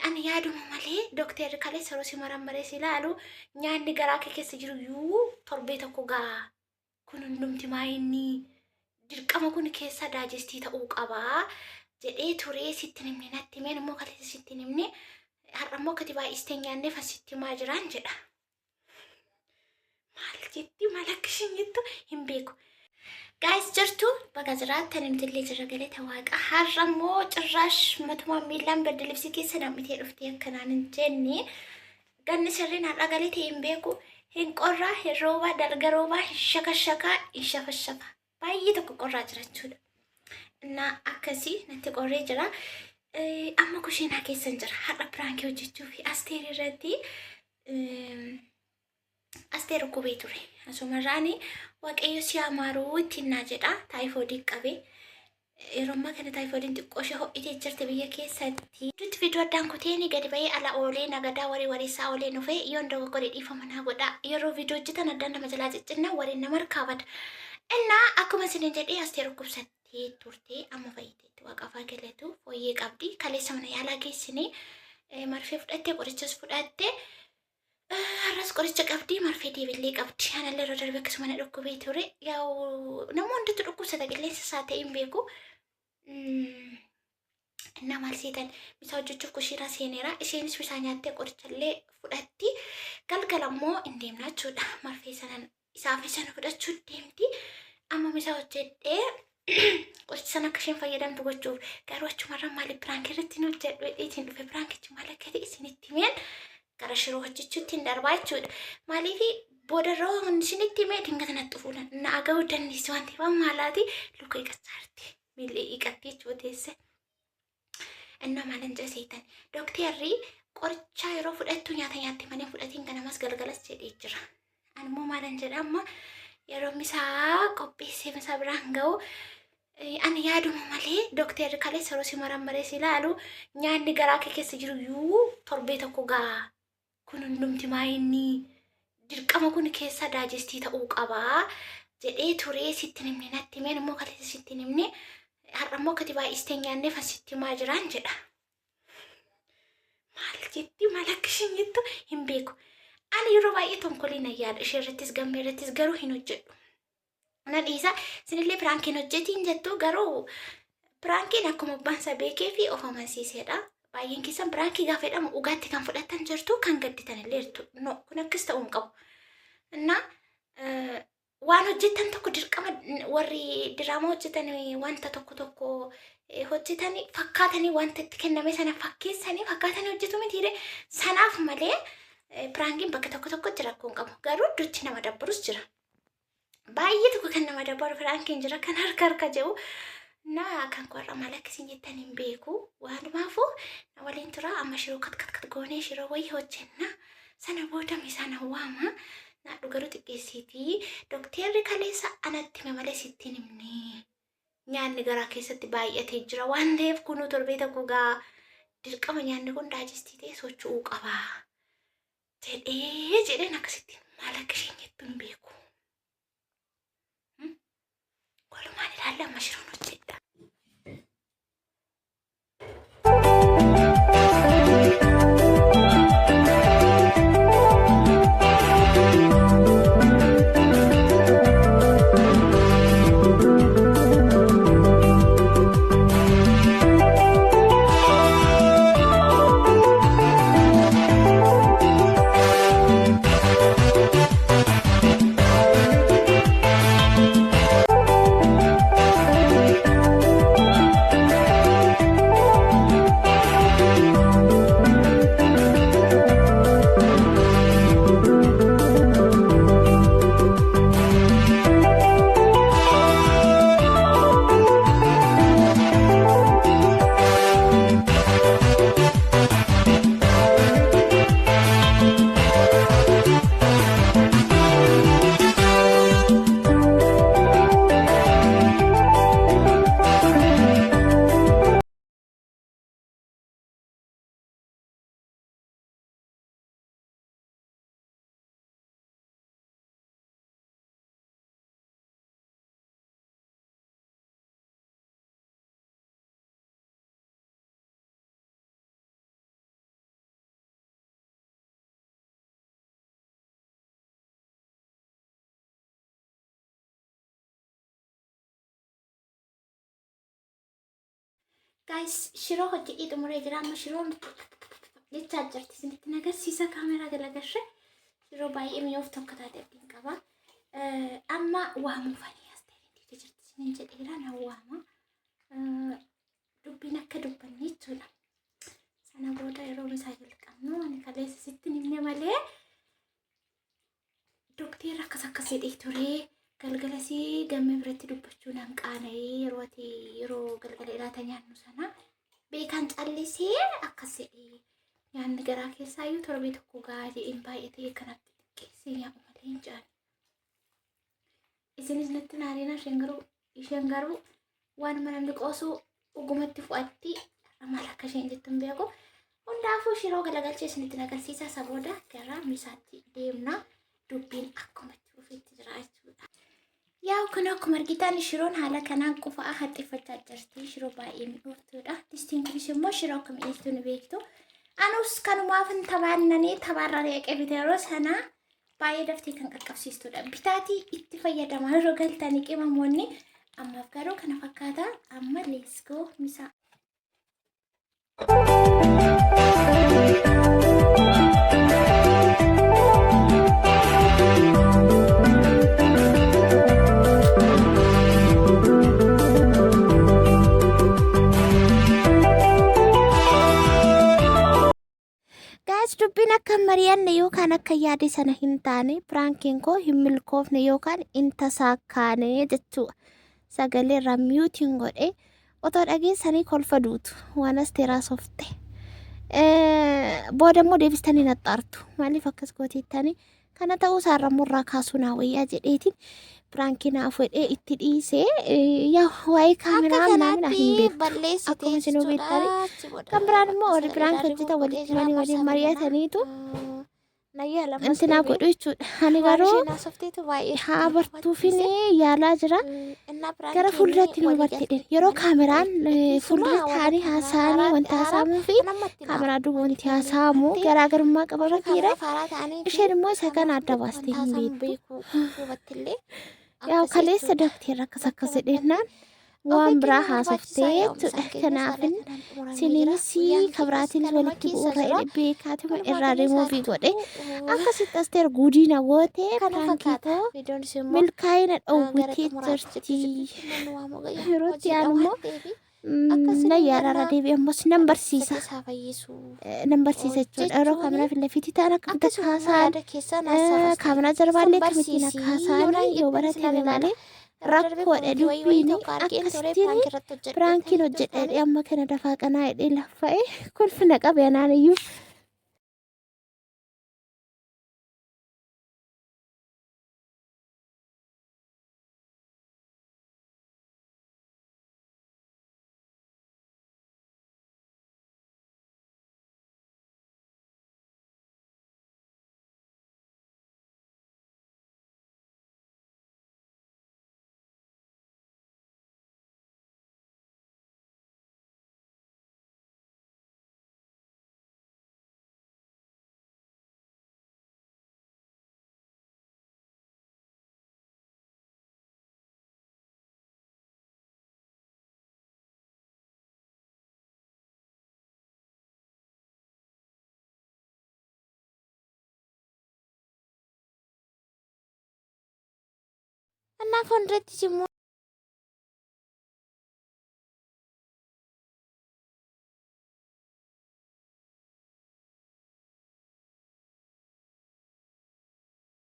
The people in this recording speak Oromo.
Ani yaaduma malee dooktarri kalee saroo si marammaree si ilaalu nyaanni garaa kee keessa jiru yuu torbee tokko gaa kun hundumti maayinni dirqama kun keessa daajestii ta'uu qabaa jedhee turee sitti nimni natti himeen immoo kaleessa sitti nimni har'ammoo kati baay'istee nyaanneef asitti himaa jiraan jedha. Maal jetti maal akka ishiin jettu hin beeku. Guys jirtu baga jiraattan imtillee jira galata waaqa har'ammoo cirraash matumaan miilaan badda libsi keessa nam'itee dhuftee akkanaan hin jenne ganni sirriin har'a galate hin beeku hin qorraa hin roobaa dalga roobaa hin shakashakaa hin shafashafa baay'ee tokko qorraa jira jechuudha. Na akkasii natti qorree jira amma kushiinaa keessan jira har'a piraankii hojjechuu fi asteer irratti asteer gubee ture asumarraani waaqayyo si amaaruu ittiin naa jedha taayifoodii qabee yeroo ammaa kana taayifoodiin xiqqoo ishee ho'itee jirti biyya keessatti. Dutti viidiyoo addaan kuteeni gadi bahee ala oolee nagadaa wareessaa oolee nufee yoon dogoggoree dhiifama naa godha yeroo viidiyoo hojjetan addaan nama jalaa ciccina wareen nama harkaabada. Innaa akkuma isin jedhee asteer dhukkubsattee turte amma fayyiteetti waaqafaa galatu fooyyee qabdi kaleessa mana yaalaa geessinee marfee fudhattee qorichas fudhattee har'as qoricha qabdi marfee deebiillee qabdi anallee yeroo darbe akkasuma na dhukkubee ture yaa'u nama hundatti dhukkubsata qilleensa isaa ta'e hin beeku. Innaa maal seetan misaa hojjechuuf kushiinaa seeneera isheenis misaa nyaattee qorichallee fudhatti galgalammoo hin deemna jechuudha marfee sanan isaaf sana fudhachuu deemti amma misaa hojjedhee qoricha sana akka isheen fayyadamtu gochuuf garuu achumarra maaliif piraankii irratti hin hojjedhu ittiin dhufe piraankichi maal akka ta'e isinitti himeen gara shiroo hojjechuutti hin darbaa jechuudha. Maaliif boodarroo isinitti himee dingata natti fuulan na aga'uu dandeessi waan ta'eef maalaati luka hiiqachaarti miillee hiiqatti jechuudha teesse. Innaa maalan jaseetan dooktarri qoricha yeroo fudhattu nyaata nyaatte malee fudhatiin kanamas galgalas jedhee jira. Animmoo maalan jedha amma yeroo misaa qopheessee misaa biraan ga'u ani yaaduma malee dooktarri kalee saroo si marammaree si ilaalu nyaanni garaa kee keessa jiru yuu torbee tokko gaa kun hundumti maayinni dirqama kun keessa daajestii ta'uu qabaa jedhee turee sitti nimni natti himeen immoo kaleessa sitti nimni har'ammoo kati baay'istee nyaanneef asitti himaa jiraan jedha. Maal jetti maal akka ishiin jettu hin beeku. Ani yeroo baay'ee tonkoliin ayyaadha ishee irrattis gammee irrattis garuu hin hojjedhu. Na dhiisa isinillee piraankiin hojjetiin jettu garuu piraankiin akkuma abbaan beekee fi of amansiiseedha. Baay'een keessan piraankii gaafa jedhamu dhugaatti kan fudhatan jirtu kan gadditanillee jirtu. No kun akkas ta'uu hin qabu. Innaa waan hojjetan tokko dirqama warri diraamaa hojjetan wanta tokko hojjetanii fakkaatanii wanta itti kenname sana fakkeessanii fakkaatanii hojjetu mitiire sanaaf malee piraankiin bakka tokko jira kun qabu garuu iddochi nama dabbarus jira. Baay'ee tokko kan nama dabbaru piraankiin jira kan harka jedhu na kan qorra maal akkasiin jettan hin beeku waanumaafu na waliin tura amma shiroo kat goonee shiroo wayii hojjenna sana booda misaan waama na dhugaruu xiqqeessiitii dooktarri kaleessa anatti malee sittiin himne nyaanni garaa keessatti baay'atee jira waan ta'eef kunuu torbee tokko gaa dirqama nyaanni kun daajestii ta'e socho'uu qaba jedheen akkasitti maal akka isheen jettu hin beeku. Walumaan ilaalla amma shiroon hojjedha. Guys, shiroo hojii xumuree jira amma shiroon jechaa jirti isinitti nagarsiisa kaameraa galagashe shiroo baay'ee mi'oof tokko taate abdiin qaba. Amma waamuufanii as ta'e inti jirti isiniin jedheera na waama. Dubbiin akka dubbanni jechuudha. Sana booda yeroo isaa jalqabnu ani kaleessa sitti nimne malee dokteera akkas jedhee ture. Galgalasii gammee biratti dubbachuu nan qaana'ee yeroo galgala ilaata nyaannu sana beekan callisee akkas jedhee nyaanni garaa keessaa iyyuu torbee tokko gaadii hin baay'atee kanatti xiqqeessee nyaa'u malee hin jaal. Isinis natti naanina isheen garuu waan mana liqoosuu dhugumatti fu'atti maal akka isheen jettu hin beeku. Hundaafuu shiroo galagalchee isinitti agarsiisa sabooda gara misaatti deemna dubbiin akkuma ofiitti jira jechuudha. Yaa kun akkuma argitan shiroon haala kanaan qofaa haxxiffachaa jirti. Shiroo baay'ee mi'ooftuudha. Distiin kunis immoo shiroo akka mi'eessitu ni beektu. Anus kanumaaf tabaannanii tabaarraa qeebite yeroo sana baay'ee daftee kan qaqqabsiistuudha. Bitaatii itti fayyadamaa yeroo galtanii qimamoonni ammaaf garuu kana fakkaata. Amma let's go misaa. Dubbiin akka mari'anne yookaan akka yaade sana hin taane piraankiin koo hin milkoofne yookaan hin tasaakkaane jechuudha. Sagalee irraa miyuutiin godhe otoo dhageessanii kolfa duutu waan as teeraasofte. Booda immoo deebistanii naxxaartu. Maaliif akkas gooteettanii kana ta'uu isaarra murraa kaasuu naa wayyaa jedheetiin piraankiin fedhee itti dhiisee yaa waa'ee kaameraa naamina hin beektu. Akkuma isin hubattanii kan biraan immoo warri piraank hojjetan walitti waliin mari'ataniitu intina godhu jechuudha. Ani garuu haa bartuufin yaalaa jira. Gara fuulduratti nu hubattedha. Yeroo kaameraan fuuldura taa'anii haasa'anii wanta haasa'amuu fi kaameraa duuba wanti haasa'amu garaagarummaa qaba bakkeedha. Isheen immoo isa kana adda baastee hin beektu. Yaa kaleessa dokteera akkas jedhennaan waan biraa haasoftee kanaafin sininis kabraatiin walitti bu'uura beekaatuma irraa rimuufii godhe akkasitti asteer gudiina goote pirankii koo milkaa'ina dhowwitee jirti. Yerootti aanimmoo na yaararra deebi'e ammas nan barsiisa jechuudha. Yeroo kaameraa filafiitii ta'an akkamitti haasa'an kaameraa jarbaallee akkamittiin akka haasa'an yoo barate ilaalee rakkoodha dubbiin akkasittiin piraankiin hojjedhe amma kana dafaa qanaa hidhee laffa'e kolfina qabe anaan iyyuu. እና ፎንድሬት ሲሞ